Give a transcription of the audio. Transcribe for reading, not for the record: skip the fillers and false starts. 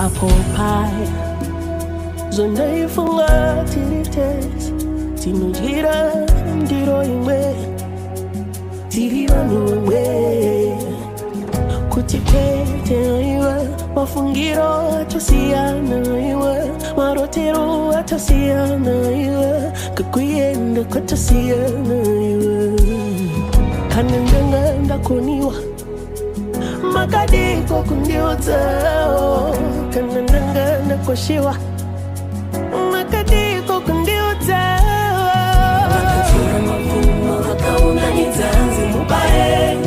apple pie zonaifunga tirites tinojira ndiro imwe tirivanu imwe kuti kwete iwe mafungiro atosiyana iwe marotero atosiyana iwe kakuyenda kwatosiyana iwe kana ndanga ndakoniwa makadiko kundiudzao kana ndanga ndakoshiwa makadiko kundiudzao vakatora mavumo vakaunganidza nzi mubaye